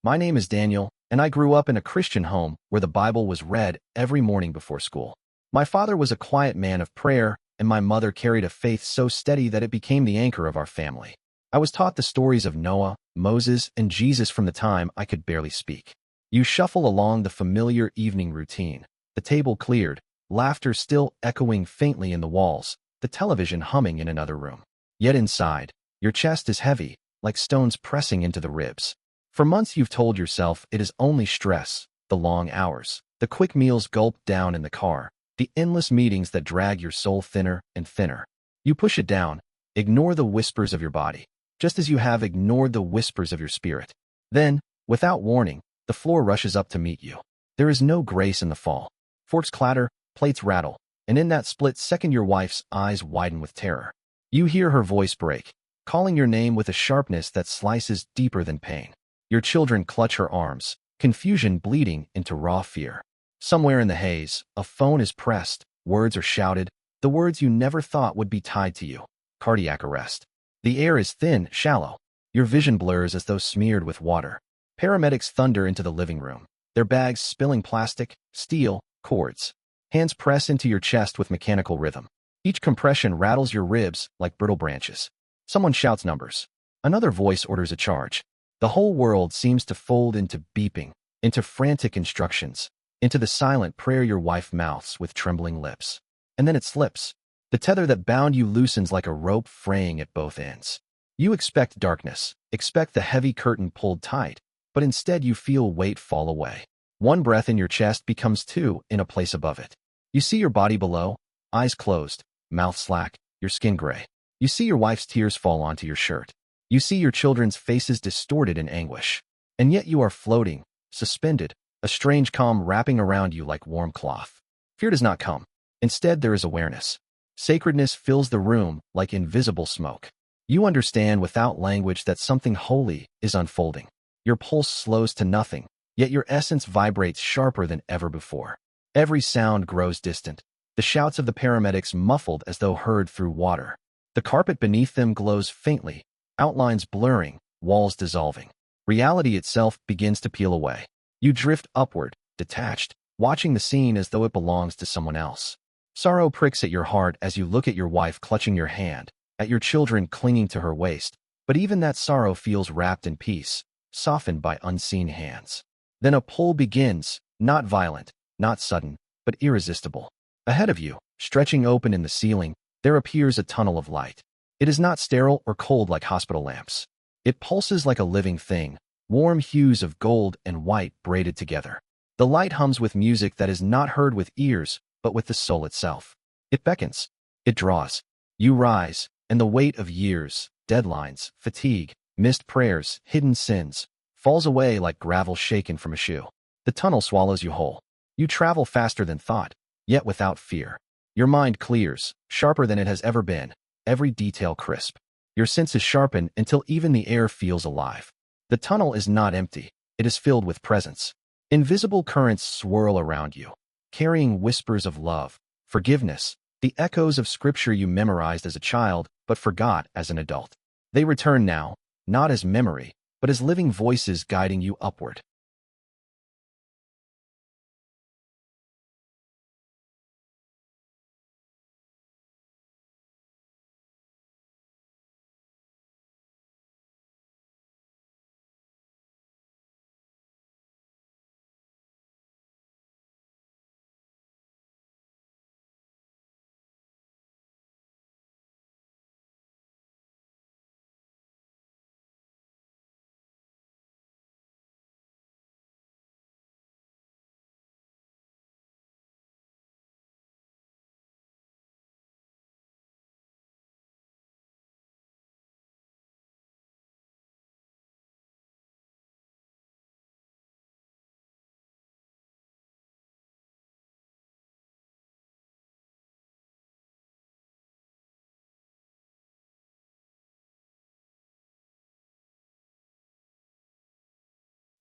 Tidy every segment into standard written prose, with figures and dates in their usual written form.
My name is Daniel, and I grew up in a Christian home where the Bible was read every morning before school. My father was a quiet man of prayer, and my mother carried a faith so steady that it became the anchor of our family. I was taught the stories of Noah, Moses, and Jesus from the time I could barely speak. You shuffle along the familiar evening routine, the table cleared, laughter still echoing faintly in the walls, the television humming in another room. Yet inside, your chest is heavy, like stones pressing into the ribs. For months you've told yourself it is only stress, the long hours, the quick meals gulped down in the car, the endless meetings that drag your soul thinner and thinner. You push it down, ignore the whispers of your body, just as you have ignored the whispers of your spirit. Then, without warning, the floor rushes up to meet you. There is no grace in the fall. Forks clatter, plates rattle, and in that split second your wife's eyes widen with terror. You hear her voice break, calling your name with a sharpness that slices deeper than pain. Your children clutch her arms, confusion bleeding into raw fear. Somewhere in the haze, a phone is pressed, words are shouted, the words you never thought would be tied to you. Cardiac arrest. The air is thin, shallow. Your vision blurs as though smeared with water. Paramedics thunder into the living room, their bags spilling plastic, steel, cords. Hands press into your chest with mechanical rhythm. Each compression rattles your ribs like brittle branches. Someone shouts numbers. Another voice orders a charge. The whole world seems to fold into beeping, into frantic instructions, into the silent prayer your wife mouths with trembling lips. And then it slips. The tether that bound you loosens like a rope fraying at both ends. You expect darkness, expect the heavy curtain pulled tight, but instead you feel weight fall away. One breath in your chest becomes two in a place above it. You see your body below, eyes closed, mouth slack, your skin gray. You see your wife's tears fall onto your shirt. You see your children's faces distorted in anguish. And yet you are floating, suspended, a strange calm wrapping around you like warm cloth. Fear does not come. Instead, there is awareness. Sacredness fills the room like invisible smoke. You understand without language that something holy is unfolding. Your pulse slows to nothing, yet your essence vibrates sharper than ever before. Every sound grows distant, the shouts of the paramedics muffled as though heard through water. The carpet beneath them glows faintly, outlines blurring, walls dissolving. Reality itself begins to peel away. You drift upward, detached, watching the scene as though it belongs to someone else. Sorrow pricks at your heart as you look at your wife clutching your hand, at your children clinging to her waist, but even that sorrow feels wrapped in peace, softened by unseen hands. Then a pull begins, not violent, not sudden, but irresistible. Ahead of you, stretching open in the ceiling, there appears a tunnel of light. It is not sterile or cold like hospital lamps. It pulses like a living thing, warm hues of gold and white braided together. The light hums with music that is not heard with ears, but with the soul itself. It beckons. It draws. You rise, and the weight of years, deadlines, fatigue, missed prayers, hidden sins, falls away like gravel shaken from a shoe. The tunnel swallows you whole. You travel faster than thought, yet without fear. Your mind clears, sharper than it has ever been, every detail crisp. Your senses sharpen until even the air feels alive. The tunnel is not empty, it is filled with presence. Invisible currents swirl around you, carrying whispers of love, forgiveness, the echoes of scripture you memorized as a child but forgot as an adult. They return now, not as memory, but as living voices guiding you upward.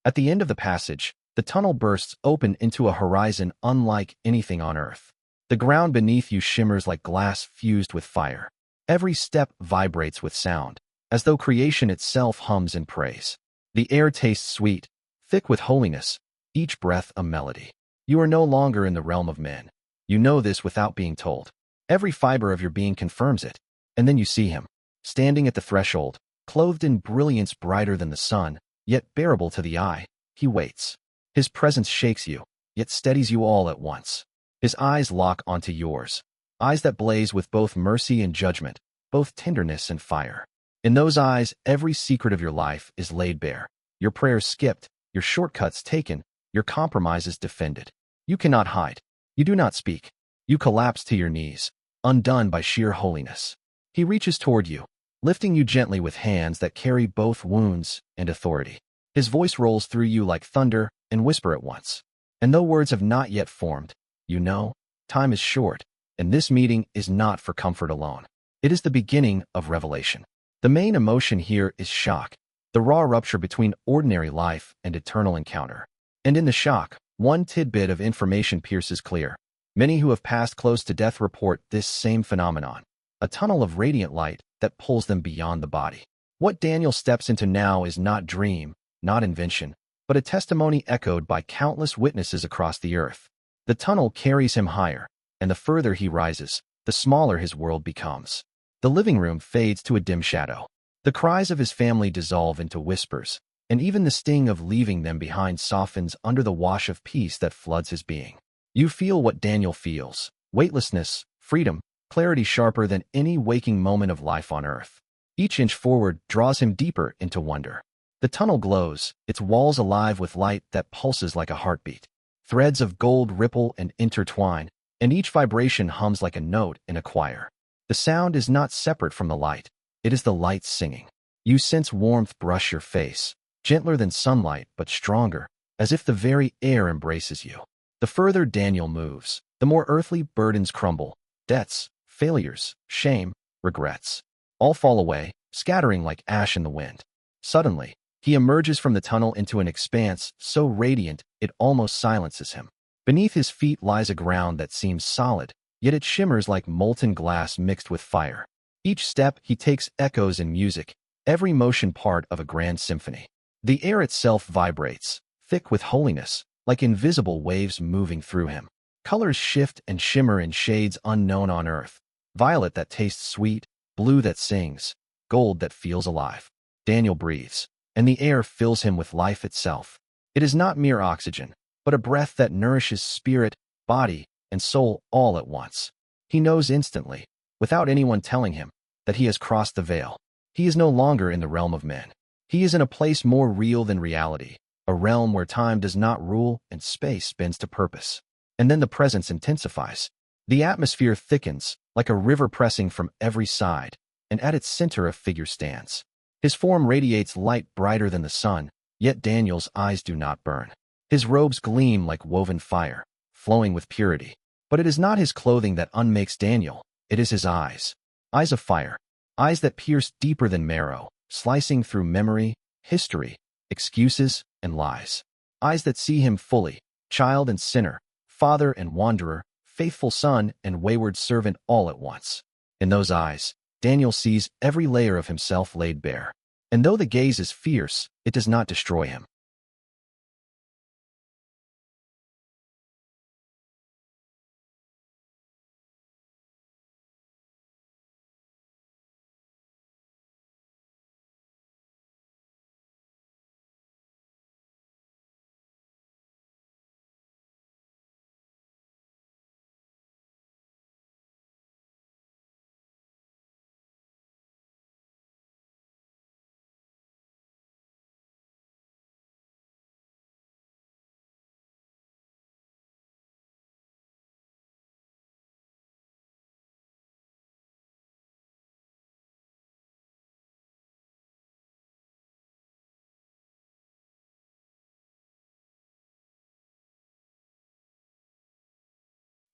At the end of the passage, the tunnel bursts open into a horizon unlike anything on Earth. The ground beneath you shimmers like glass fused with fire. Every step vibrates with sound, as though creation itself hums in praise. The air tastes sweet, thick with holiness, each breath a melody. You are no longer in the realm of men. You know this without being told. Every fiber of your being confirms it. And then you see him, standing at the threshold, clothed in brilliance brighter than the sun, yet bearable to the eye. He waits. His presence shakes you, yet steadies you all at once. His eyes lock onto yours, eyes that blaze with both mercy and judgment, both tenderness and fire. In those eyes, every secret of your life is laid bare, your prayers skipped, your shortcuts taken, your compromises defended. You cannot hide. You do not speak. You collapse to your knees, undone by sheer holiness. He reaches toward you, lifting you gently with hands that carry both wounds and authority. His voice rolls through you like thunder and whisper at once. And though words have not yet formed, you know, time is short, and this meeting is not for comfort alone. It is the beginning of revelation. The main emotion here is shock, the raw rupture between ordinary life and eternal encounter. And in the shock, one tidbit of information pierces clear. Many who have passed close to death report this same phenomenon, a tunnel of radiant light that pulls them beyond the body. What Daniel steps into now is not dream, not invention, but a testimony echoed by countless witnesses across the earth. The tunnel carries him higher, and the further he rises, the smaller his world becomes. The living room fades to a dim shadow. The cries of his family dissolve into whispers, and even the sting of leaving them behind softens under the wash of peace that floods his being. You feel what Daniel feels: weightlessness, freedom, clarity sharper than any waking moment of life on earth. Each inch forward draws him deeper into wonder. The tunnel glows, its walls alive with light that pulses like a heartbeat. Threads of gold ripple and intertwine, and each vibration hums like a note in a choir. The sound is not separate from the light. It is the light singing. You sense warmth brush your face, gentler than sunlight but stronger, as if the very air embraces you. The further Daniel moves, the more earthly burdens crumble. Debts, failures, shame, regrets. All fall away, scattering like ash in the wind. Suddenly, he emerges from the tunnel into an expanse so radiant it almost silences him. Beneath his feet lies a ground that seems solid, yet it shimmers like molten glass mixed with fire. Each step he takes echoes in music, every motion part of a grand symphony. The air itself vibrates, thick with holiness, like invisible waves moving through him. Colors shift and shimmer in shades unknown on earth. Violet that tastes sweet, blue that sings, gold that feels alive. Daniel breathes, and the air fills him with life itself. It is not mere oxygen, but a breath that nourishes spirit, body, and soul all at once. He knows instantly, without anyone telling him, that he has crossed the veil. He is no longer in the realm of men. He is in a place more real than reality, a realm where time does not rule and space bends to purpose. And then the presence intensifies. The atmosphere thickens, like a river pressing from every side, and at its center a figure stands. His form radiates light brighter than the sun, yet Daniel's eyes do not burn. His robes gleam like woven fire, flowing with purity. But it is not his clothing that unmakes Daniel, it is his eyes. Eyes of fire, eyes that pierce deeper than marrow, slicing through memory, history, excuses, and lies. Eyes that see him fully, child and sinner, father and wanderer, faithful son and wayward servant all at once. In those eyes, Daniel sees every layer of himself laid bare. And though the gaze is fierce, it does not destroy him.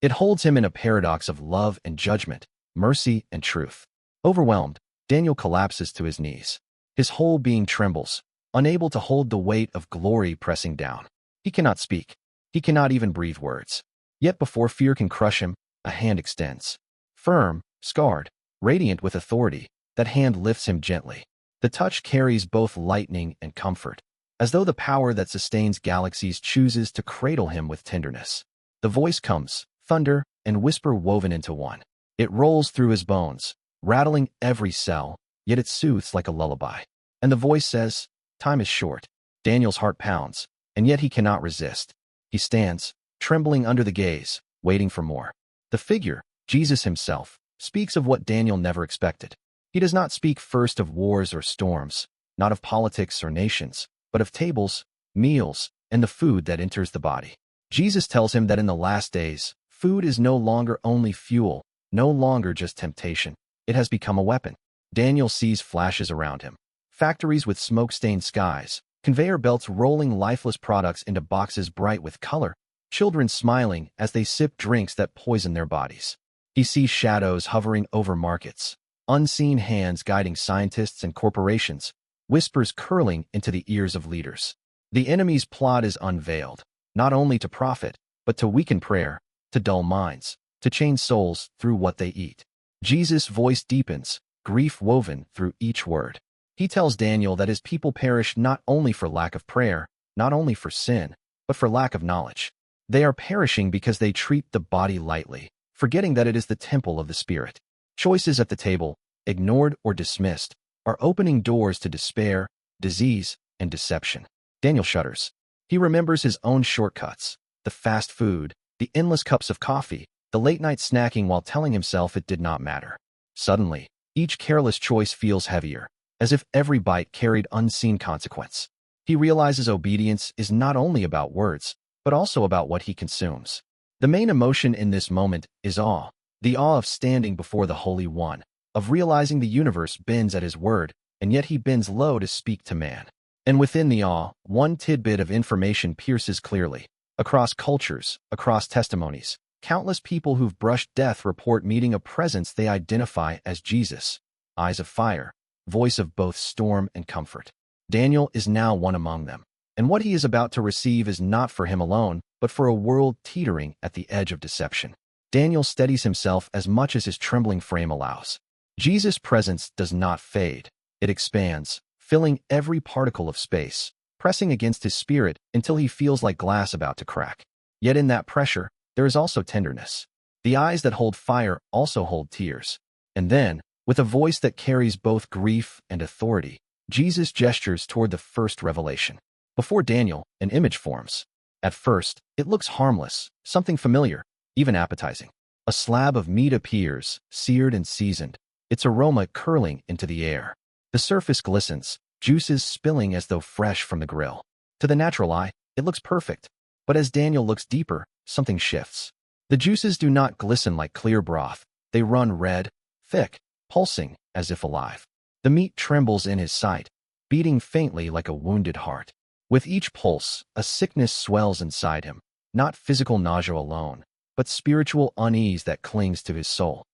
It holds him in a paradox of love and judgment, mercy and truth. Overwhelmed, Daniel collapses to his knees. His whole being trembles, unable to hold the weight of glory pressing down. He cannot speak. He cannot even breathe words. Yet before fear can crush him, a hand extends. Firm, scarred, radiant with authority, that hand lifts him gently. The touch carries both lightning and comfort. as though the power that sustains galaxies chooses to cradle him with tenderness. The voice comes, thunder and whisper woven into one. It rolls through his bones, rattling every cell, yet it soothes like a lullaby. And the voice says, "Time is short." Daniel's heart pounds, and yet he cannot resist. He stands, trembling under the gaze, waiting for more. The figure, Jesus himself, speaks of what Daniel never expected. He does not speak first of wars or storms, not of politics or nations, but of tables, meals, and the food that enters the body. Jesus tells him that in the last days, food is no longer only fuel, no longer just temptation. It has become a weapon. Daniel sees flashes around him. Factories with smoke-stained skies, conveyor belts rolling lifeless products into boxes bright with color, children smiling as they sip drinks that poison their bodies. He sees shadows hovering over markets, unseen hands guiding scientists and corporations, whispers curling into the ears of leaders. The enemy's plot is unveiled, not only to profit, but to weaken prayer, to dull minds, to change souls through what they eat. Jesus' voice deepens, grief woven through each word. He tells Daniel that his people perish not only for lack of prayer, not only for sin, but for lack of knowledge. They are perishing because they treat the body lightly, forgetting that it is the temple of the Spirit. Choices at the table, ignored or dismissed, are opening doors to despair, disease, and deception. Daniel shudders. He remembers his own shortcuts, the fast food, the endless cups of coffee, the late-night snacking while telling himself it did not matter. Suddenly, each careless choice feels heavier, as if every bite carried unseen consequence. He realizes obedience is not only about words, but also about what he consumes. The main emotion in this moment is awe, the awe of standing before the Holy One, of realizing the universe bends at his word, and yet he bends low to speak to man. And within the awe, one tidbit of information pierces clearly. Across cultures, across testimonies, countless people who've brushed death report meeting a presence they identify as Jesus, eyes of fire, voice of both storm and comfort. Daniel is now one among them, and what he is about to receive is not for him alone, but for a world teetering at the edge of deception. Daniel steadies himself as much as his trembling frame allows. Jesus' presence does not fade. It expands, filling every particle of space, pressing against his spirit until he feels like glass about to crack. Yet in that pressure, there is also tenderness. The eyes that hold fire also hold tears. And then, with a voice that carries both grief and authority, Jesus gestures toward the first revelation. Before Daniel, an image forms. At first, it looks harmless, something familiar, even appetizing. A slab of meat appears, seared and seasoned, its aroma curling into the air. The surface glistens, juices spilling as though fresh from the grill. To the natural eye, it looks perfect. But as Daniel looks deeper, something shifts. The juices do not glisten like clear broth. They run red, thick, pulsing as if alive. The meat trembles in his sight, beating faintly like a wounded heart. With each pulse, a sickness swells inside him, not physical nausea alone, but spiritual unease that clings to his soul.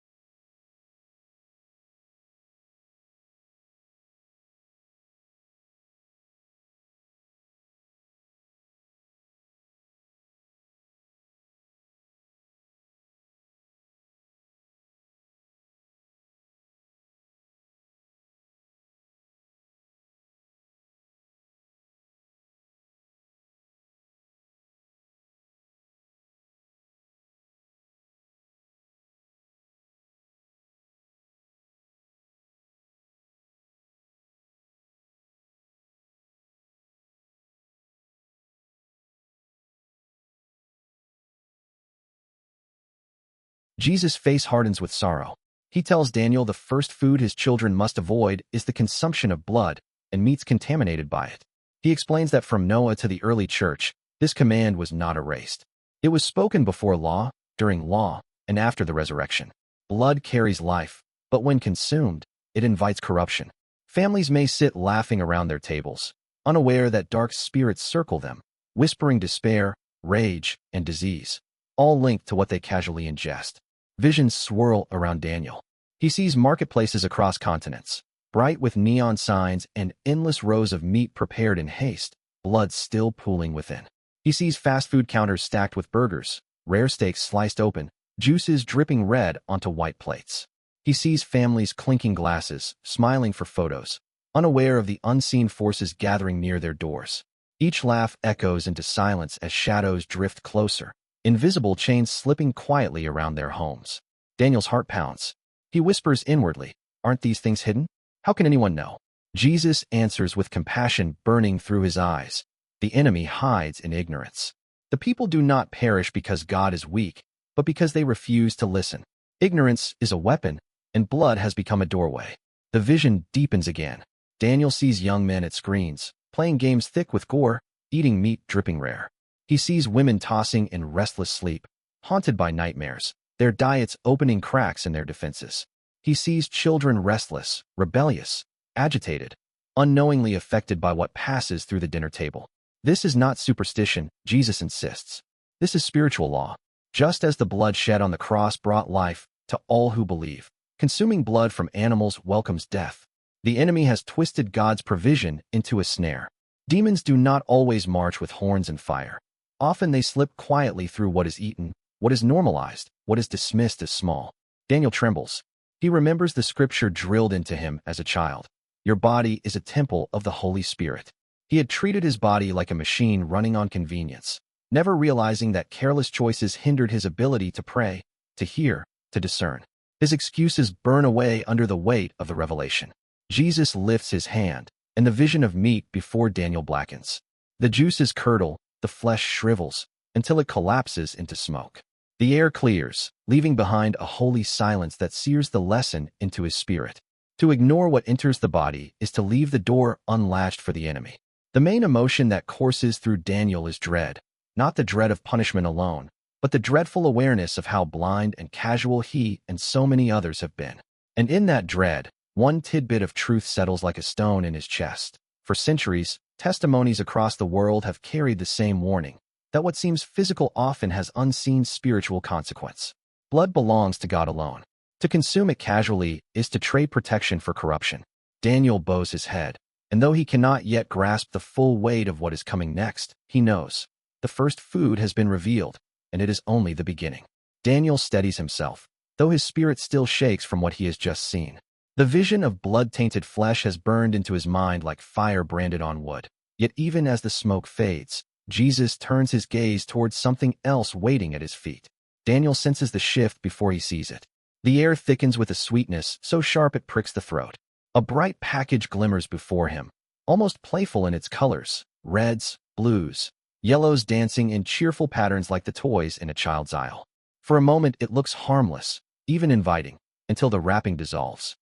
Jesus' face hardens with sorrow. He tells Daniel the first food his children must avoid is the consumption of blood and meats contaminated by it. He explains that from Noah to the early church, this command was not erased. It was spoken before law, during law, and after the resurrection. Blood carries life, but when consumed, it invites corruption. Families may sit laughing around their tables, unaware that dark spirits circle them, whispering despair, rage, and disease, all linked to what they casually ingest. Visions swirl around Daniel. He sees marketplaces across continents, bright with neon signs and endless rows of meat prepared in haste, blood still pooling within. He sees fast food counters stacked with burgers, rare steaks sliced open, juices dripping red onto white plates. He sees families clinking glasses, smiling for photos, unaware of the unseen forces gathering near their doors. Each laugh echoes into silence as shadows drift closer, invisible chains slipping quietly around their homes. Daniel's heart pounds. He whispers inwardly, "Aren't these things hidden? How can anyone know?" Jesus answers with compassion burning through his eyes. The enemy hides in ignorance. The people do not perish because God is weak, but because they refuse to listen. Ignorance is a weapon, and blood has become a doorway. The vision deepens again. Daniel sees young men at screens, playing games thick with gore, eating meat dripping rare. He sees women tossing in restless sleep, haunted by nightmares, their diets opening cracks in their defenses. He sees children restless, rebellious, agitated, unknowingly affected by what passes through the dinner table. This is not superstition, Jesus insists. This is spiritual law. Just as the blood shed on the cross brought life to all who believe, consuming blood from animals welcomes death. The enemy has twisted God's provision into a snare. Demons do not always march with horns and fire. Often they slip quietly through what is eaten, what is normalized, what is dismissed as small. Daniel trembles. He remembers the scripture drilled into him as a child. Your body is a temple of the Holy Spirit. He had treated his body like a machine running on convenience, never realizing that careless choices hindered his ability to pray, to hear, to discern. His excuses burn away under the weight of the revelation. Jesus lifts his hand, and the vision of meat before Daniel blackens. The juices curdle, the flesh shrivels, until it collapses into smoke. The air clears, leaving behind a holy silence that sears the lesson into his spirit. To ignore what enters the body is to leave the door unlatched for the enemy. The main emotion that courses through Daniel is dread, not the dread of punishment alone, but the dreadful awareness of how blind and casual he and so many others have been. And in that dread, one tidbit of truth settles like a stone in his chest. For centuries, testimonies across the world have carried the same warning, that what seems physical often has unseen spiritual consequence. Blood belongs to God alone. To consume it casually is to trade protection for corruption. Daniel bows his head, and though he cannot yet grasp the full weight of what is coming next, he knows. The first food has been revealed, and it is only the beginning. Daniel steadies himself, though his spirit still shakes from what he has just seen. The vision of blood-tainted flesh has burned into his mind like fire branded on wood. Yet even as the smoke fades, Jesus turns his gaze towards something else waiting at his feet. Daniel senses the shift before he sees it. The air thickens with a sweetness so sharp it pricks the throat. A bright package glimmers before him, almost playful in its colors, reds, blues, yellows dancing in cheerful patterns like the toys in a child's aisle. For a moment it looks harmless, even inviting, until the wrapping dissolves.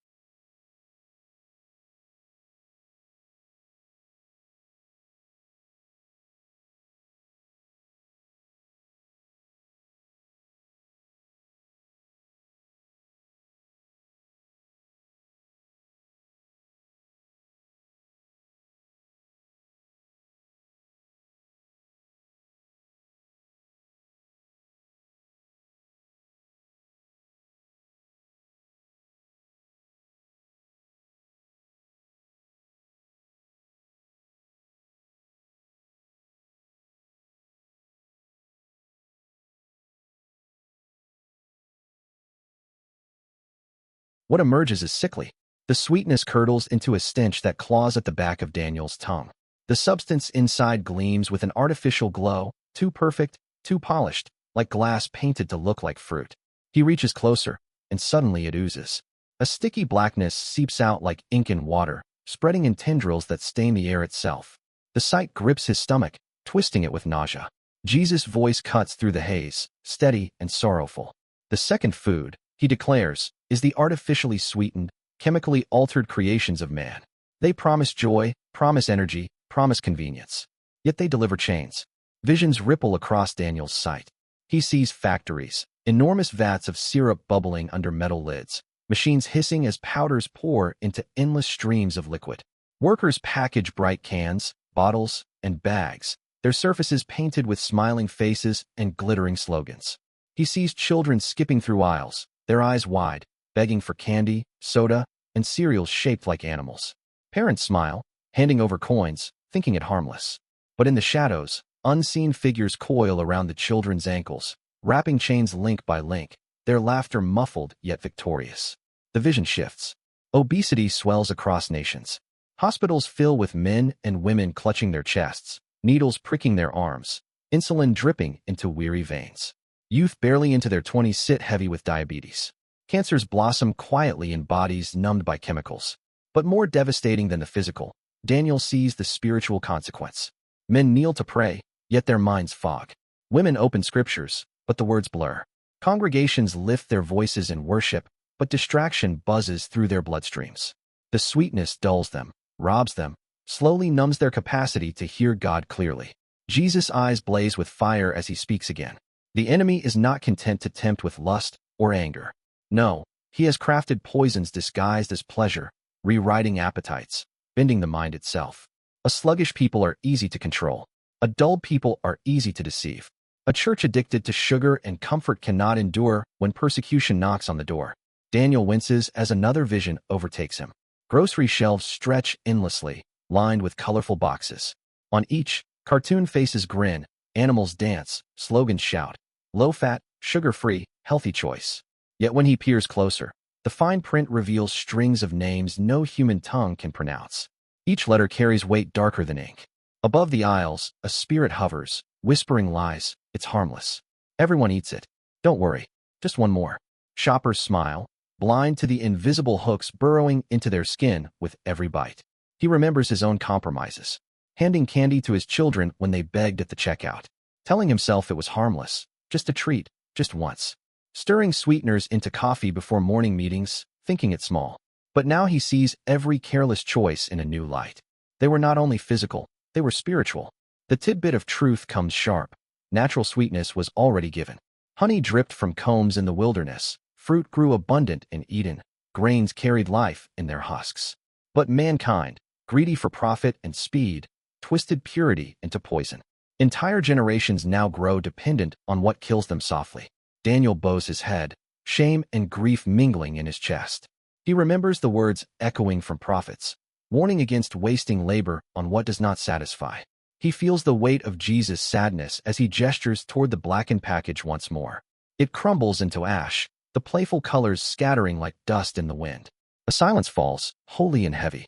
What emerges is sickly. The sweetness curdles into a stench that claws at the back of Daniel's tongue. The substance inside gleams with an artificial glow, too perfect, too polished, like glass painted to look like fruit. He reaches closer, and suddenly it oozes. A sticky blackness seeps out like ink in water, spreading in tendrils that stain the air itself. The sight grips his stomach, twisting it with nausea. Jesus' voice cuts through the haze, steady and sorrowful. The second food, he declares, is the artificially sweetened, chemically altered creations of man. They promise joy, promise energy, promise convenience. Yet they deliver chains. Visions ripple across Daniel's sight. He sees factories, enormous vats of syrup bubbling under metal lids, machines hissing as powders pour into endless streams of liquid. Workers package bright cans, bottles, and bags, their surfaces painted with smiling faces and glittering slogans. He sees children skipping through aisles, their eyes wide, begging for candy, soda, and cereals shaped like animals. Parents smile, handing over coins, thinking it harmless. But in the shadows, unseen figures coil around the children's ankles, wrapping chains link by link, their laughter muffled yet victorious. The vision shifts. Obesity swells across nations. Hospitals fill with men and women clutching their chests, needles pricking their arms, insulin dripping into weary veins. Youth barely into their 20s sit heavy with diabetes. Cancers blossom quietly in bodies numbed by chemicals. But more devastating than the physical, Daniel sees the spiritual consequence. Men kneel to pray, yet their minds fog. Women open scriptures, but the words blur. Congregations lift their voices in worship, but distraction buzzes through their bloodstreams. The sweetness dulls them, robs them, slowly numbs their capacity to hear God clearly. Jesus' eyes blaze with fire as he speaks again. The enemy is not content to tempt with lust or anger. No, he has crafted poisons disguised as pleasure, rewriting appetites, bending the mind itself. A sluggish people are easy to control. A dull people are easy to deceive. A church addicted to sugar and comfort cannot endure when persecution knocks on the door. Daniel winces as another vision overtakes him. Grocery shelves stretch endlessly, lined with colorful boxes. On each, cartoon faces grin, animals dance, slogans shout. Low-fat, sugar-free, healthy choice. Yet when he peers closer, the fine print reveals strings of names no human tongue can pronounce. Each letter carries weight darker than ink. Above the aisles, a spirit hovers, whispering lies. It's harmless. Everyone eats it. Don't worry. Just one more. Shoppers smile, blind to the invisible hooks burrowing into their skin with every bite. He remembers his own compromises. Handing candy to his children when they begged at the checkout. Telling himself it was harmless. Just a treat. Just once. Stirring sweeteners into coffee before morning meetings, thinking it small. But now he sees every careless choice in a new light. They were not only physical, they were spiritual. The tidbit of truth comes sharp. Natural sweetness was already given. Honey dripped from combs in the wilderness. Fruit grew abundant in Eden. Grains carried life in their husks. But mankind, greedy for profit and speed, twisted purity into poison. Entire generations now grow dependent on what kills them softly. Daniel bows his head, shame and grief mingling in his chest. He remembers the words echoing from prophets, warning against wasting labor on what does not satisfy. He feels the weight of Jesus' sadness as he gestures toward the blackened package once more. It crumbles into ash, the playful colors scattering like dust in the wind. A silence falls, holy and heavy.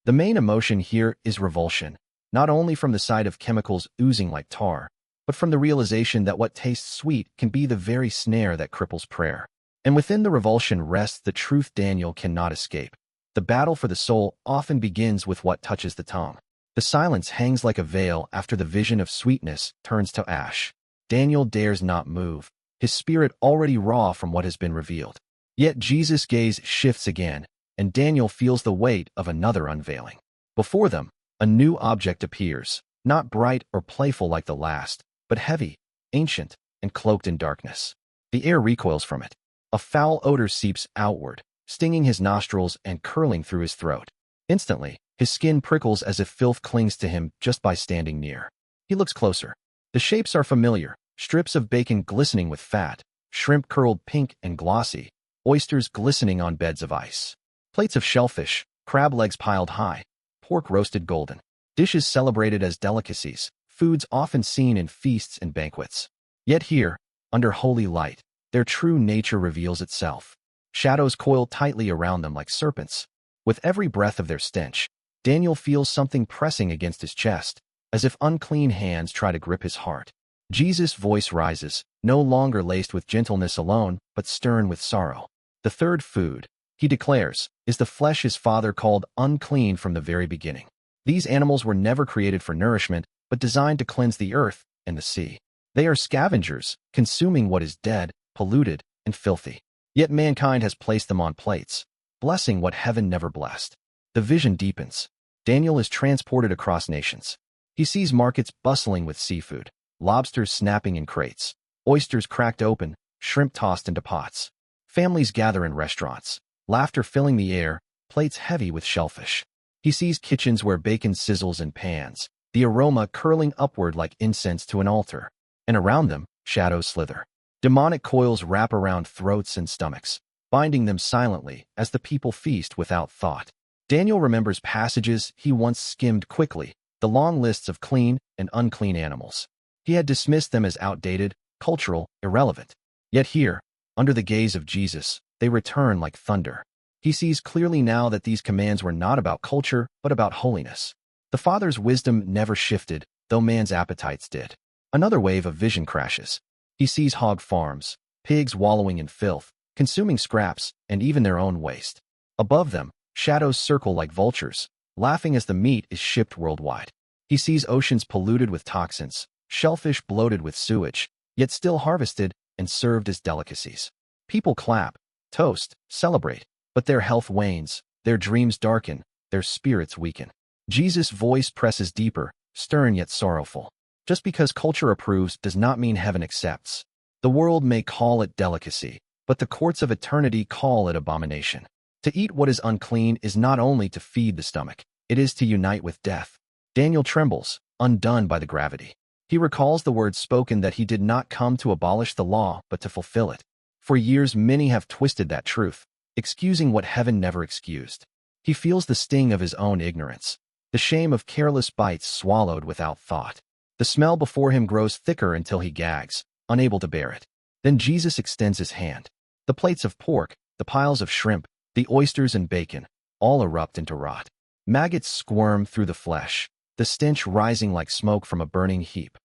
The main emotion here is revulsion, not only from the sight of chemicals oozing like tar, but from the realization that what tastes sweet can be the very snare that cripples prayer. And within the revulsion rests the truth Daniel cannot escape. The battle for the soul often begins with what touches the tongue. The silence hangs like a veil after the vision of sweetness turns to ash. Daniel dares not move, his spirit already raw from what has been revealed. Yet Jesus' gaze shifts again, and Daniel feels the weight of another unveiling. Before them, a new object appears, not bright or playful like the last, but heavy, ancient, and cloaked in darkness. The air recoils from it. A foul odor seeps outward, stinging his nostrils and curling through his throat. Instantly, his skin prickles as if filth clings to him just by standing near. He looks closer. The shapes are familiar, strips of bacon glistening with fat, shrimp curled pink and glossy, oysters glistening on beds of ice. Plates of shellfish, crab legs piled high, pork roasted golden. Dishes celebrated as delicacies, foods often seen in feasts and banquets. Yet here, under holy light, their true nature reveals itself. Shadows coil tightly around them like serpents. With every breath of their stench, Daniel feels something pressing against his chest, as if unclean hands try to grip his heart. Jesus' voice rises, no longer laced with gentleness alone, but stern with sorrow. The third food, he declares, is the flesh his father called unclean from the very beginning. These animals were never created for nourishment, but designed to cleanse the earth and the sea. They are scavengers, consuming what is dead, polluted, and filthy. Yet mankind has placed them on plates, blessing what heaven never blessed. The vision deepens. Daniel is transported across nations. He sees markets bustling with seafood, lobsters snapping in crates, oysters cracked open, shrimp tossed into pots. Families gather in restaurants, laughter filling the air, plates heavy with shellfish. He sees kitchens where bacon sizzles in pans, the aroma curling upward like incense to an altar. And around them, shadows slither. Demonic coils wrap around throats and stomachs, binding them silently as the people feast without thought. Daniel remembers passages he once skimmed quickly, the long lists of clean and unclean animals. He had dismissed them as outdated, cultural, irrelevant. Yet here, under the gaze of Jesus, they return like thunder. He sees clearly now that these commands were not about culture, but about holiness. The Father's wisdom never shifted, though man's appetites did. Another wave of vision crashes. He sees hog farms, pigs wallowing in filth, consuming scraps, and even their own waste. Above them, shadows circle like vultures, laughing as the meat is shipped worldwide. He sees oceans polluted with toxins, shellfish bloated with sewage, yet still harvested and served as delicacies. People clap, toast, celebrate, but their health wanes, their dreams darken, their spirits weaken. Jesus' voice presses deeper, stern yet sorrowful. Just because culture approves does not mean heaven accepts. The world may call it delicacy, but the courts of eternity call it abomination. To eat what is unclean is not only to feed the stomach, it is to unite with death. Daniel trembles, undone by the gravity. He recalls the words spoken that he did not come to abolish the law, but to fulfill it. For years many have twisted that truth, excusing what heaven never excused. He feels the sting of his own ignorance, the shame of careless bites swallowed without thought. The smell before him grows thicker until he gags, unable to bear it. Then Jesus extends his hand. The plates of pork, the piles of shrimp, the oysters and bacon, all erupt into rot. Maggots squirm through the flesh, the stench rising like smoke from a burning heap.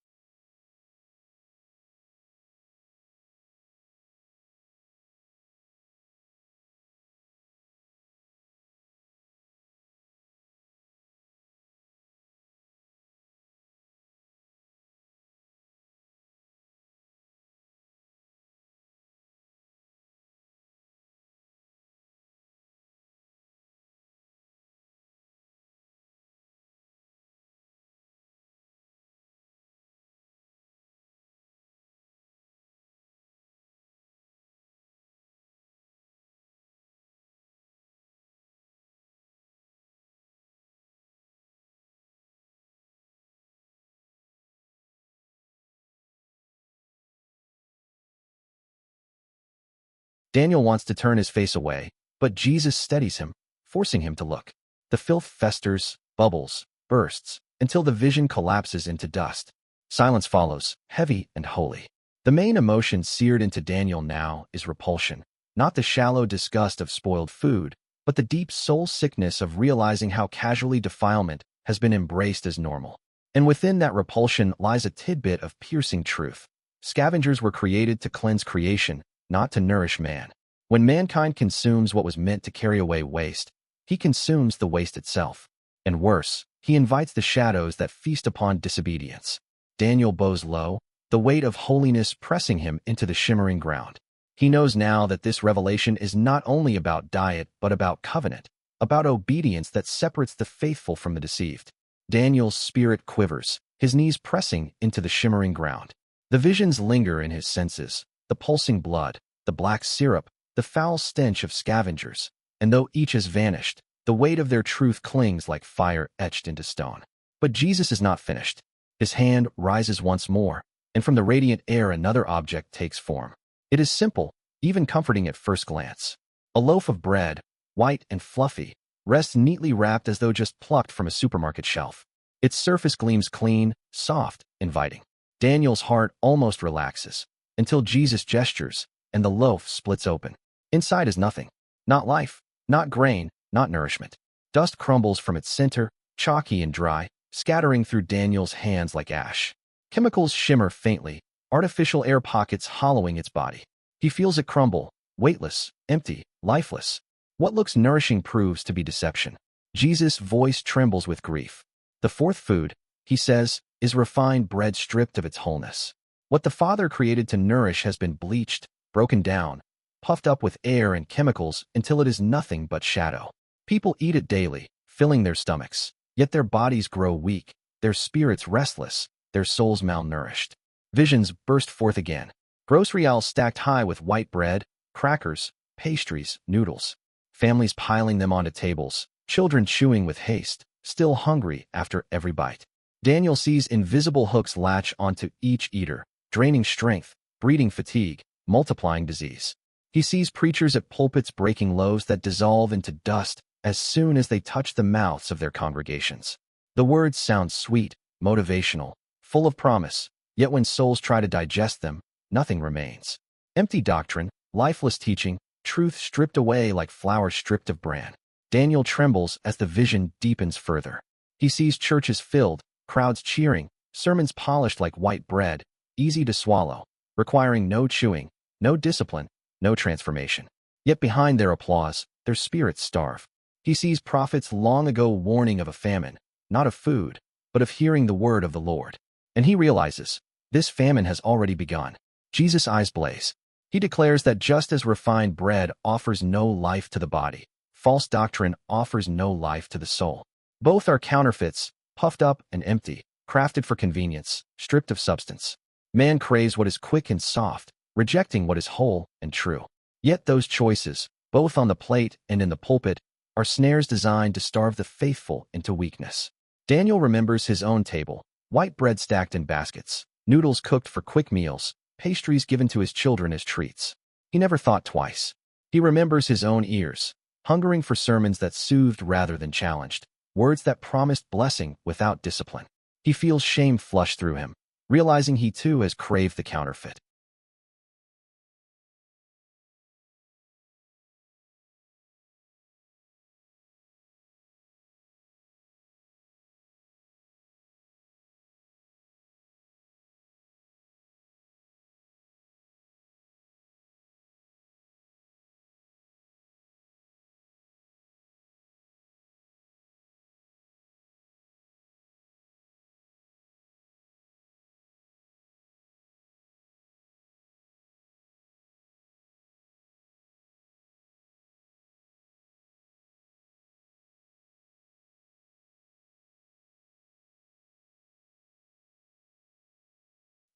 Daniel wants to turn his face away, but Jesus steadies him, forcing him to look. The filth festers, bubbles, bursts, until the vision collapses into dust. Silence follows, heavy and holy. The main emotion seared into Daniel now is repulsion, not the shallow disgust of spoiled food, but the deep soul sickness of realizing how casually defilement has been embraced as normal. And within that repulsion lies a tidbit of piercing truth. Scavengers were created to cleanse creation, not to nourish man. When mankind consumes what was meant to carry away waste, he consumes the waste itself. And worse, he invites the shadows that feast upon disobedience. Daniel bows low, the weight of holiness pressing him into the shimmering ground. He knows now that this revelation is not only about diet but about covenant, about obedience that separates the faithful from the deceived. Daniel's spirit quivers, his knees pressing into the shimmering ground. The visions linger in his senses, the pulsing blood, the black syrup, the foul stench of scavengers, and though each has vanished, the weight of their truth clings like fire etched into stone. But Jesus is not finished. His hand rises once more, and from the radiant air another object takes form. It is simple, even comforting at first glance. A loaf of bread, white and fluffy, rests neatly wrapped as though just plucked from a supermarket shelf. Its surface gleams clean, soft, inviting. Daniel's heart almost relaxes, until Jesus gestures, and the loaf splits open. Inside is nothing. Not life, not grain, not nourishment. Dust crumbles from its center, chalky and dry, scattering through Daniel's hands like ash. Chemicals shimmer faintly, artificial air pockets hollowing its body. He feels it crumble, weightless, empty, lifeless. What looks nourishing proves to be deception. Jesus' voice trembles with grief. The fourth food, he says, is refined bread stripped of its wholeness. What the Father created to nourish has been bleached, broken down, puffed up with air and chemicals until it is nothing but shadow. People eat it daily, filling their stomachs, yet their bodies grow weak, their spirits restless, their souls malnourished. Visions burst forth again. Grocery aisles stacked high with white bread, crackers, pastries, noodles. Families piling them onto tables, children chewing with haste, still hungry after every bite. Daniel sees invisible hooks latch onto each eater, draining strength, breeding fatigue, multiplying disease. He sees preachers at pulpits breaking loaves that dissolve into dust as soon as they touch the mouths of their congregations. The words sound sweet, motivational, full of promise, yet when souls try to digest them, nothing remains. Empty doctrine, lifeless teaching, truth stripped away like flour stripped of bran. Daniel trembles as the vision deepens further. He sees churches filled, crowds cheering, sermons polished like white bread, easy to swallow, requiring no chewing, no discipline, no transformation. Yet behind their applause, their spirits starve. He sees prophets long ago warning of a famine, not of food, but of hearing the word of the Lord. And he realizes, this famine has already begun. Jesus' eyes blaze. He declares that just as refined bread offers no life to the body, false doctrine offers no life to the soul. Both are counterfeits, puffed up and empty, crafted for convenience, stripped of substance. Man craves what is quick and soft, rejecting what is whole and true. Yet those choices, both on the plate and in the pulpit, are snares designed to starve the faithful into weakness. Daniel remembers his own table, white bread stacked in baskets, noodles cooked for quick meals, pastries given to his children as treats. He never thought twice. He remembers his own ears, hungering for sermons that soothed rather than challenged, words that promised blessing without discipline. He feels shame flush through him, realizing he too has craved the counterfeit.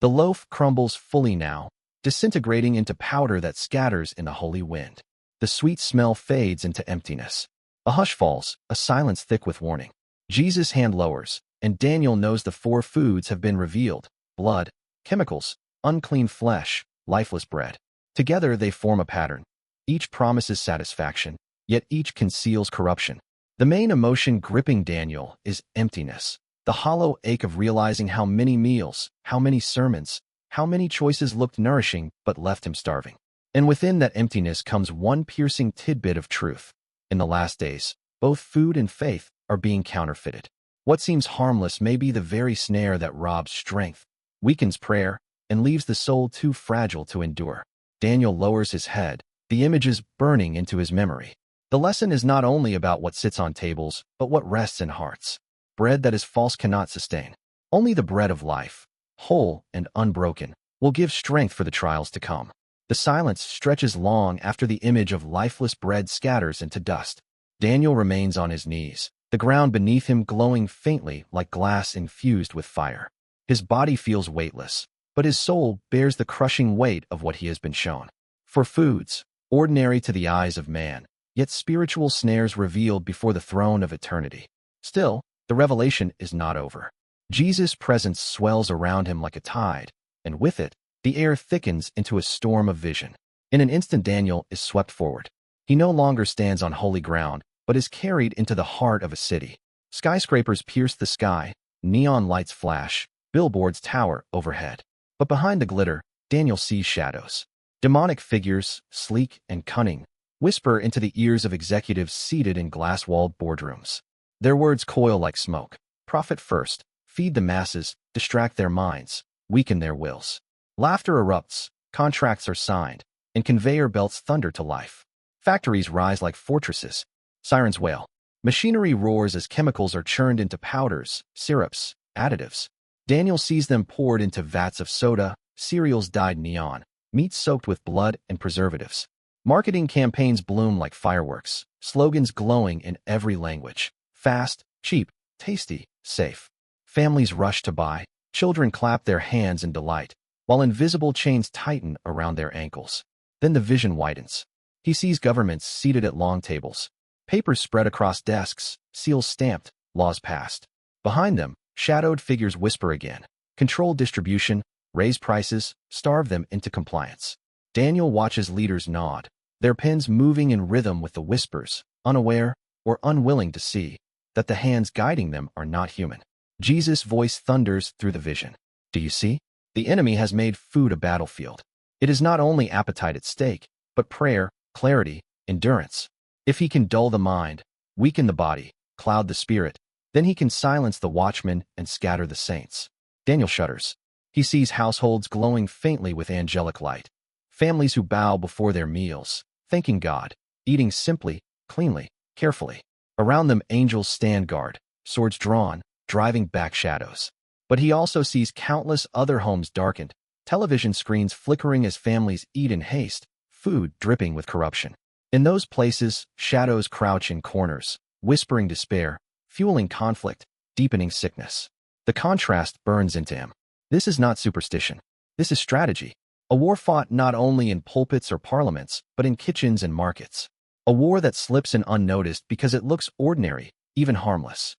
The loaf crumbles fully now, disintegrating into powder that scatters in the holy wind. The sweet smell fades into emptiness. A hush falls, a silence thick with warning. Jesus' hand lowers, and Daniel knows the four foods have been revealed: blood, chemicals, unclean flesh, lifeless bread. Together they form a pattern. Each promises satisfaction, yet each conceals corruption. The main emotion gripping Daniel is emptiness. The hollow ache of realizing how many meals, how many sermons, how many choices looked nourishing but left him starving. And within that emptiness comes one piercing tidbit of truth. In the last days, both food and faith are being counterfeited. What seems harmless may be the very snare that robs strength, weakens prayer, and leaves the soul too fragile to endure. Daniel lowers his head, the images burning into his memory. The lesson is not only about what sits on tables, but what rests in hearts. Bread that is false cannot sustain. Only the bread of life, whole and unbroken, will give strength for the trials to come. The silence stretches long after the image of lifeless bread scatters into dust. Daniel remains on his knees, the ground beneath him glowing faintly like glass infused with fire. His body feels weightless, but his soul bears the crushing weight of what he has been shown. For foods, ordinary to the eyes of man, yet spiritual snares revealed before the throne of eternity. Still, the revelation is not over. Jesus' presence swells around him like a tide, and with it, the air thickens into a storm of vision. In an instant, Daniel is swept forward. He no longer stands on holy ground, but is carried into the heart of a city. Skyscrapers pierce the sky, neon lights flash, billboards tower overhead. But behind the glitter, Daniel sees shadows. Demonic figures, sleek and cunning, whisper into the ears of executives seated in glass-walled boardrooms. Their words coil like smoke. Profit first, feed the masses, distract their minds, weaken their wills. Laughter erupts, contracts are signed, and conveyor belts thunder to life. Factories rise like fortresses. Sirens wail. Machinery roars as chemicals are churned into powders, syrups, additives. Daniel sees them poured into vats of soda, cereals dyed neon, meat soaked with blood and preservatives. Marketing campaigns bloom like fireworks, slogans glowing in every language. Fast, cheap, tasty, safe. Families rush to buy, children clap their hands in delight, while invisible chains tighten around their ankles. Then the vision widens. He sees governments seated at long tables, papers spread across desks, seals stamped, laws passed. Behind them, shadowed figures whisper again. Control distribution, raise prices, starve them into compliance. Daniel watches leaders nod, their pens moving in rhythm with the whispers, unaware or unwilling to see that the hands guiding them are not human. Jesus' voice thunders through the vision. Do you see? The enemy has made food a battlefield. It is not only appetite at stake, but prayer, clarity, endurance. If he can dull the mind, weaken the body, cloud the spirit, then he can silence the watchmen and scatter the saints. Daniel shudders. He sees households glowing faintly with angelic light, families who bow before their meals, thanking God, eating simply, cleanly, carefully. Around them angels stand guard, swords drawn, driving back shadows. But he also sees countless other homes darkened, television screens flickering as families eat in haste, food dripping with corruption. In those places, shadows crouch in corners, whispering despair, fueling conflict, deepening sickness. The contrast burns into him. This is not superstition. This is strategy. A war fought not only in pulpits or parliaments, but in kitchens and markets. A war that slips in unnoticed because it looks ordinary, even harmless.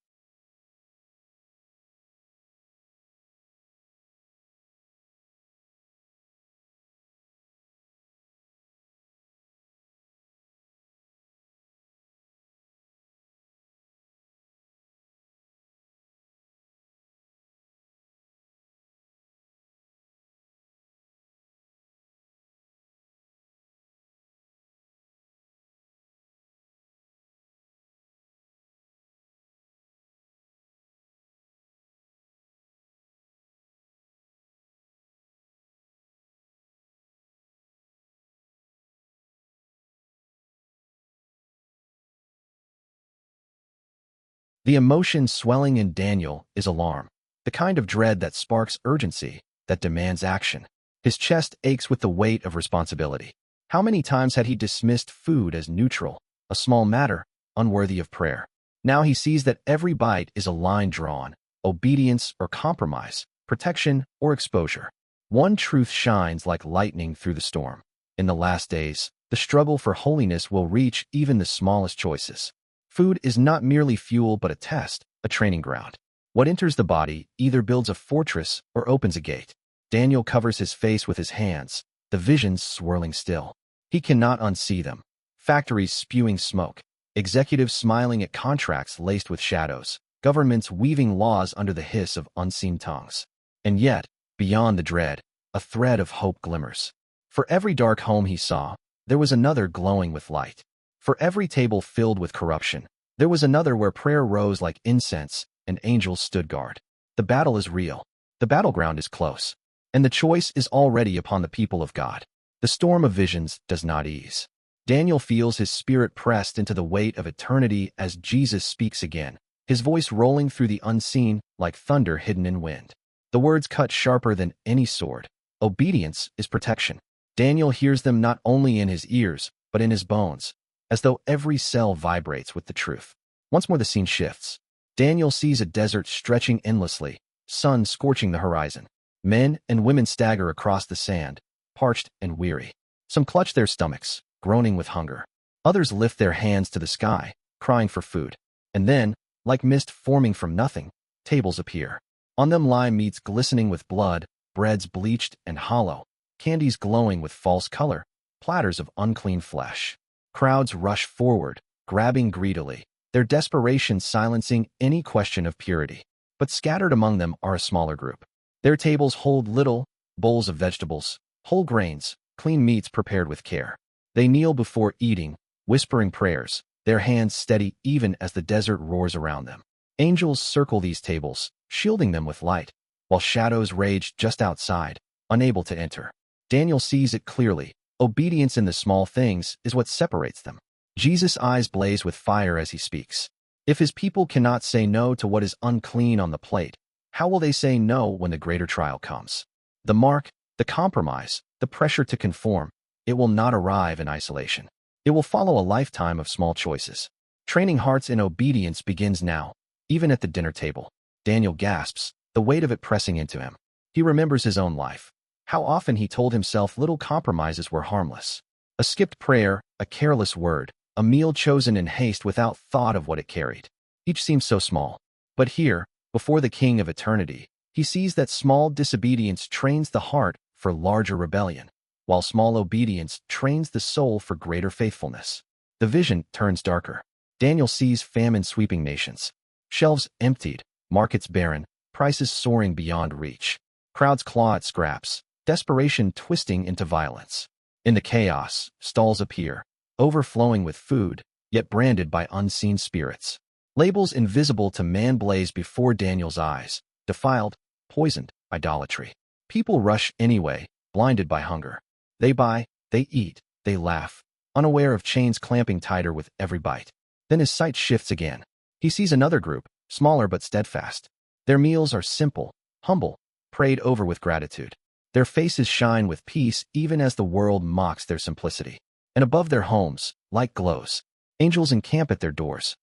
The emotion swelling in Daniel is alarm, the kind of dread that sparks urgency, that demands action. His chest aches with the weight of responsibility. How many times had he dismissed food as neutral, a small matter, unworthy of prayer? Now he sees that every bite is a line drawn, obedience or compromise, protection or exposure. One truth shines like lightning through the storm. In the last days, the struggle for holiness will reach even the smallest choices. Food is not merely fuel but a test, a training ground. What enters the body either builds a fortress or opens a gate. Daniel covers his face with his hands, the visions swirling still. He cannot unsee them. Factories spewing smoke, executives smiling at contracts laced with shadows, governments weaving laws under the hiss of unseen tongues. And yet, beyond the dread, a thread of hope glimmers. For every dark home he saw, there was another glowing with light. For every table filled with corruption, there was another where prayer rose like incense and angels stood guard. The battle is real. The battleground is close. And the choice is already upon the people of God. The storm of visions does not ease. Daniel feels his spirit pressed into the weight of eternity as Jesus speaks again, his voice rolling through the unseen like thunder hidden in wind. The words cut sharper than any sword. Obedience is protection. Daniel hears them not only in his ears, but in his bones, as though every cell vibrates with the truth. Once more the scene shifts. Daniel sees a desert stretching endlessly, sun scorching the horizon. Men and women stagger across the sand, parched and weary. Some clutch their stomachs, groaning with hunger. Others lift their hands to the sky, crying for food. And then, like mist forming from nothing, tables appear. On them lie meats glistening with blood, breads bleached and hollow, candies glowing with false color, platters of unclean flesh. Crowds rush forward, grabbing greedily, their desperation silencing any question of purity. But scattered among them are a smaller group. Their tables hold little, bowls of vegetables, whole grains, clean meats prepared with care. They kneel before eating, whispering prayers, their hands steady even as the desert roars around them. Angels circle these tables, shielding them with light, while shadows rage just outside, unable to enter. Daniel sees it clearly. Obedience in the small things is what separates them. Jesus' eyes blaze with fire as he speaks. If his people cannot say no to what is unclean on the plate, how will they say no when the greater trial comes? The mark, the compromise, the pressure to conform, it will not arrive in isolation. It will follow a lifetime of small choices. Training hearts in obedience begins now, even at the dinner table. Daniel gasps, the weight of it pressing into him. He remembers his own life. How often he told himself little compromises were harmless. A skipped prayer, a careless word, a meal chosen in haste without thought of what it carried. Each seems so small. But here, before the King of eternity, he sees that small disobedience trains the heart for larger rebellion, while small obedience trains the soul for greater faithfulness. The vision turns darker. Daniel sees famine sweeping nations. Shelves emptied, markets barren, prices soaring beyond reach. Crowds claw at scraps, desperation twisting into violence. In the chaos, stalls appear, overflowing with food, yet branded by unseen spirits. Labels invisible to man blaze before Daniel's eyes: defiled, poisoned, idolatry. People rush anyway, blinded by hunger. They buy, they eat, they laugh, unaware of chains clamping tighter with every bite. Then his sight shifts again. He sees another group, smaller but steadfast. Their meals are simple, humble, prayed over with gratitude. Their faces shine with peace even as the world mocks their simplicity. And above their homes, light glows. Angels encamp at their doors.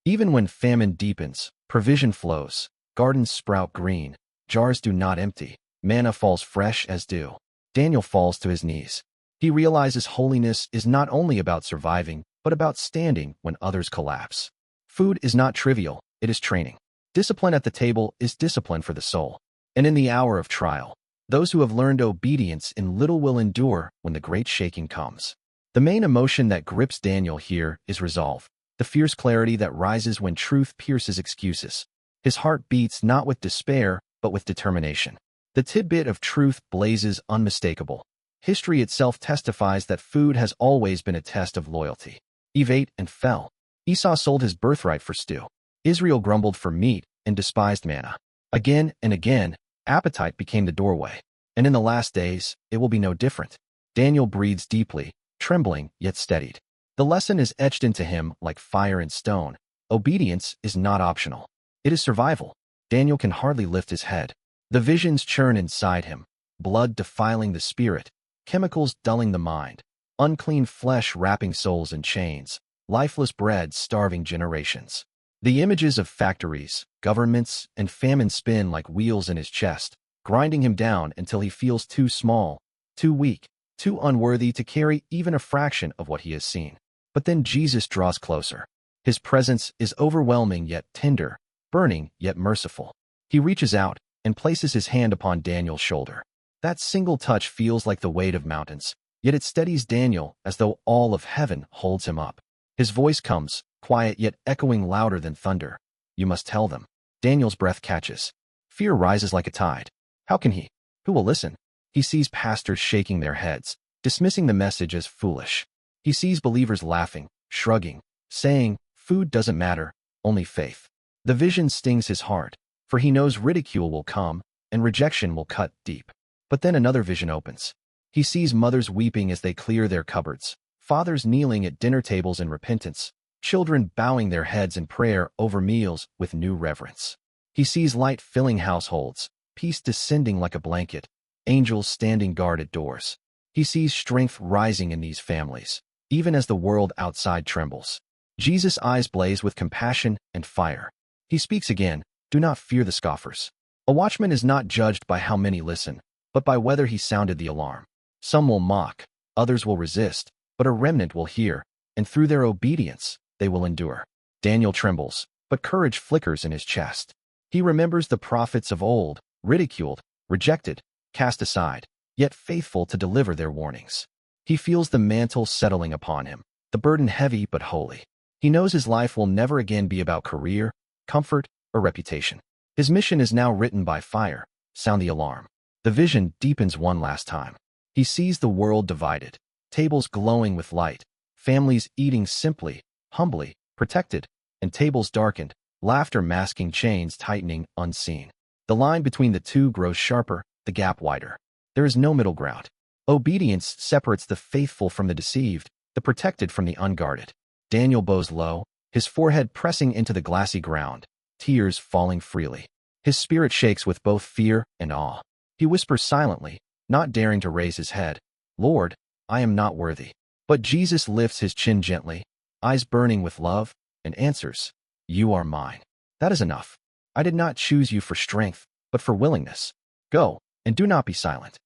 Even when famine deepens, provision flows, gardens sprout green, jars do not empty, manna falls fresh as dew. Daniel falls to his knees. He realizes holiness is not only about surviving, but about standing when others collapse. Food is not trivial, it is training. Discipline at the table is discipline for the soul. And in the hour of trial, those who have learned obedience in little will endure when the great shaking comes. The main emotion that grips Daniel here is resolve. The fierce clarity that rises when truth pierces excuses. His heart beats not with despair, but with determination. The tidbit of truth blazes unmistakable. History itself testifies that food has always been a test of loyalty. Eve ate and fell. Esau sold his birthright for stew. Israel grumbled for meat and despised manna. Again and again, appetite became the doorway. And in the last days, it will be no different. Daniel breathes deeply, trembling yet steadied. The lesson is etched into him like fire and stone. Obedience is not optional. It is survival. Daniel can hardly lift his head. The visions churn inside him, blood defiling the spirit, chemicals dulling the mind, unclean flesh wrapping souls in chains, lifeless bread starving generations. The images of factories, governments, and famine spin like wheels in his chest, grinding him down until he feels too small, too weak, too unworthy to carry even a fraction of what he has seen. But then Jesus draws closer. His presence is overwhelming yet tender, burning yet merciful. He reaches out and places his hand upon Daniel's shoulder. That single touch feels like the weight of mountains, yet it steadies Daniel as though all of heaven holds him up. His voice comes, quiet yet echoing louder than thunder. You must tell them. Daniel's breath catches. Fear rises like a tide. How can he? Who will listen? He sees pastors shaking their heads, dismissing the message as foolish. He sees believers laughing, shrugging, saying, food doesn't matter, only faith. The vision stings his heart, for he knows ridicule will come, and rejection will cut deep. But then another vision opens. He sees mothers weeping as they clear their cupboards, fathers kneeling at dinner tables in repentance, children bowing their heads in prayer over meals with new reverence. He sees light filling households, peace descending like a blanket, angels standing guard at doors. He sees strength rising in these families, even as the world outside trembles. Jesus' eyes blaze with compassion and fire. He speaks again, do not fear the scoffers. A watchman is not judged by how many listen, but by whether he sounded the alarm. Some will mock, others will resist, but a remnant will hear, and through their obedience, they will endure. Daniel trembles, but courage flickers in his chest. He remembers the prophets of old, ridiculed, rejected, cast aside, yet faithful to deliver their warnings. He feels the mantle settling upon him, the burden heavy but holy. He knows his life will never again be about career, comfort, or reputation. His mission is now written by fire. Sound the alarm. The vision deepens one last time. He sees the world divided, tables glowing with light, families eating simply, humbly, protected, and tables darkened, laughter masking chains tightening unseen. The line between the two grows sharper, the gap wider. There is no middle ground. Obedience separates the faithful from the deceived, the protected from the unguarded. Daniel bows low, his forehead pressing into the glassy ground, tears falling freely. His spirit shakes with both fear and awe. He whispers silently, not daring to raise his head, "Lord, I am not worthy." But Jesus lifts his chin gently, eyes burning with love, and answers, "You are mine. That is enough. I did not choose you for strength, but for willingness. Go, and do not be silent."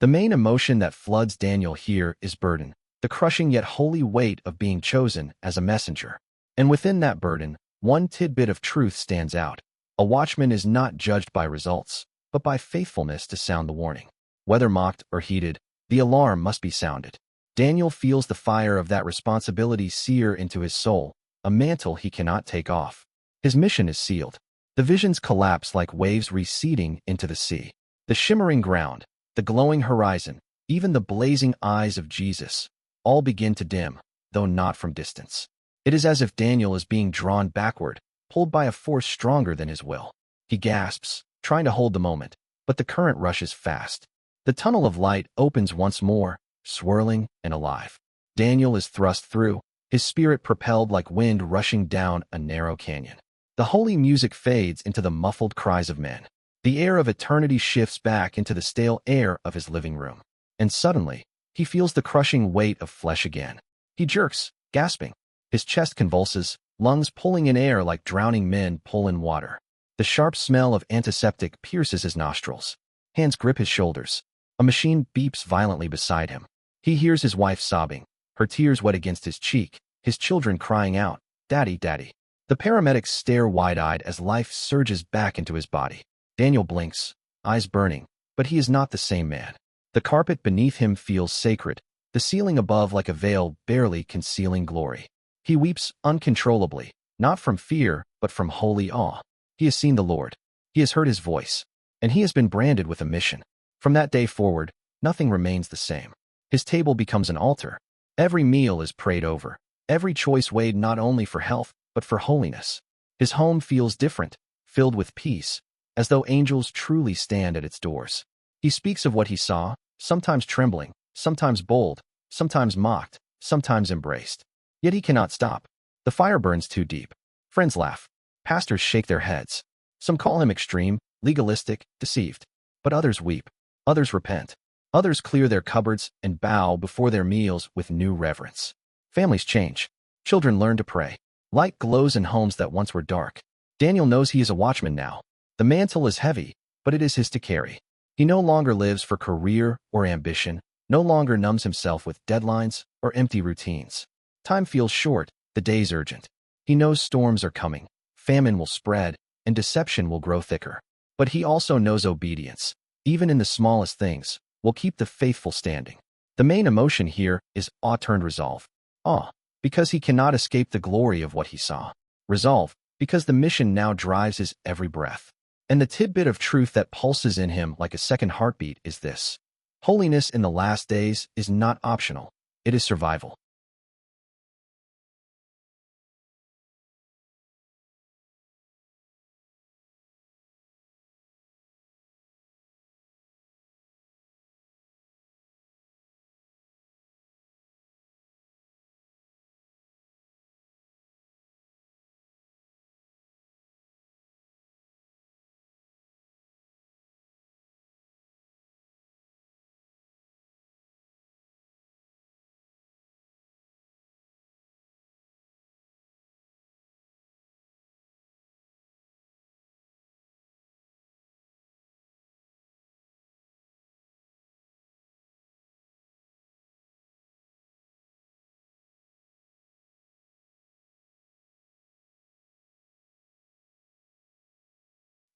The main emotion that floods Daniel here is burden, the crushing yet holy weight of being chosen as a messenger. And within that burden, one tidbit of truth stands out. A watchman is not judged by results, but by faithfulness to sound the warning. Whether mocked or heeded, the alarm must be sounded. Daniel feels the fire of that responsibility sear into his soul, a mantle he cannot take off. His mission is sealed. The visions collapse like waves receding into the sea. The shimmering ground, the glowing horizon, even the blazing eyes of Jesus, all begin to dim, though not from distance. It is as if Daniel is being drawn backward, pulled by a force stronger than his will. He gasps, trying to hold the moment, but the current rushes fast. The tunnel of light opens once more, swirling and alive. Daniel is thrust through, his spirit propelled like wind rushing down a narrow canyon. The holy music fades into the muffled cries of men. The air of eternity shifts back into the stale air of his living room. And suddenly, he feels the crushing weight of flesh again. He jerks, gasping. His chest convulses, lungs pulling in air like drowning men pull in water. The sharp smell of antiseptic pierces his nostrils. Hands grip his shoulders. A machine beeps violently beside him. He hears his wife sobbing, her tears wet against his cheek, his children crying out, "Daddy, Daddy." The paramedics stare wide-eyed as life surges back into his body. Daniel blinks, eyes burning, but he is not the same man. The carpet beneath him feels sacred, the ceiling above like a veil barely concealing glory. He weeps uncontrollably, not from fear, but from holy awe. He has seen the Lord. He has heard his voice, and he has been branded with a mission. From that day forward, nothing remains the same. His table becomes an altar. Every meal is prayed over, every choice weighed not only for health, but for holiness. His home feels different, filled with peace, as though angels truly stand at its doors. He speaks of what he saw, sometimes trembling, sometimes bold, sometimes mocked, sometimes embraced. Yet he cannot stop. The fire burns too deep. Friends laugh. Pastors shake their heads. Some call him extreme, legalistic, deceived. But others weep. Others repent. Others clear their cupboards and bow before their meals with new reverence. Families change. Children learn to pray. Light glows in homes that once were dark. Daniel knows he is a watchman now. The mantle is heavy, but it is his to carry. He no longer lives for career or ambition, no longer numbs himself with deadlines or empty routines. Time feels short, the days urgent. He knows storms are coming, famine will spread, and deception will grow thicker. But he also knows obedience, even in the smallest things, will keep the faithful standing. The main emotion here is awe turned resolve. Awe, because he cannot escape the glory of what he saw. Resolve, because the mission now drives his every breath. And the tidbit of truth that pulses in him like a second heartbeat is this: Holiness in the last days is not optional. It is survival.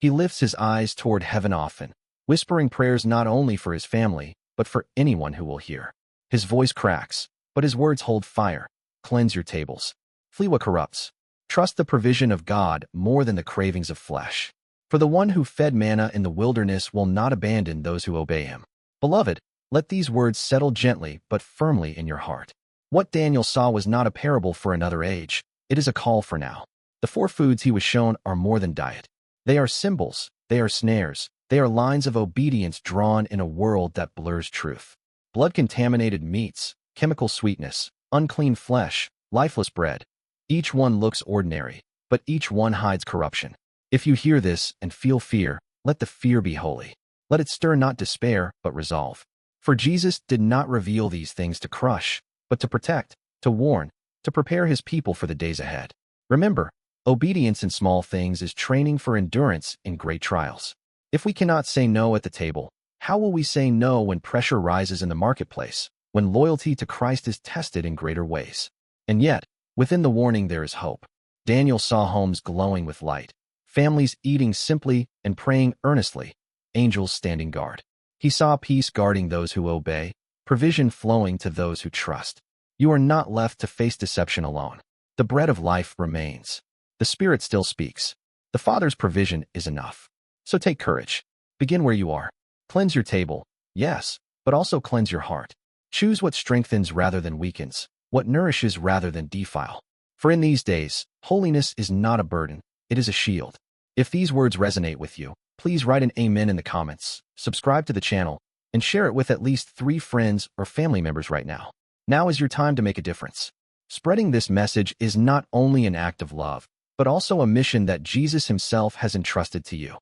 He lifts his eyes toward heaven often, whispering prayers not only for his family, but for anyone who will hear. His voice cracks, but his words hold fire. Cleanse your tables. Flee what corrupts. Trust the provision of God more than the cravings of flesh. For the one who fed manna in the wilderness will not abandon those who obey him. Beloved, let these words settle gently but firmly in your heart. What Daniel saw was not a parable for another age. It is a call for now. The 4 foods he was shown are more than diet. They are symbols, they are snares, they are lines of obedience drawn in a world that blurs truth. Blood-contaminated meats, chemical sweetness, unclean flesh, lifeless bread. Each one looks ordinary, but each one hides corruption. If you hear this and feel fear, let the fear be holy. Let it stir not despair, but resolve. For Jesus did not reveal these things to crush, but to protect, to warn, to prepare his people for the days ahead. Remember, obedience in small things is training for endurance in great trials. If we cannot say no at the table, how will we say no when pressure rises in the marketplace, when loyalty to Christ is tested in greater ways? And yet, within the warning there is hope. Daniel saw homes glowing with light, families eating simply and praying earnestly, angels standing guard. He saw peace guarding those who obey, provision flowing to those who trust. You are not left to face deception alone. The bread of life remains. The Spirit still speaks. The Father's provision is enough. So take courage. Begin where you are. Cleanse your table, yes, but also cleanse your heart. Choose what strengthens rather than weakens, what nourishes rather than defile. For in these days, holiness is not a burden, it is a shield. If these words resonate with you, please write an amen in the comments, subscribe to the channel, and share it with at least 3 friends or family members right now. Now is your time to make a difference. Spreading this message is not only an act of love, but also a mission that Jesus himself has entrusted to you.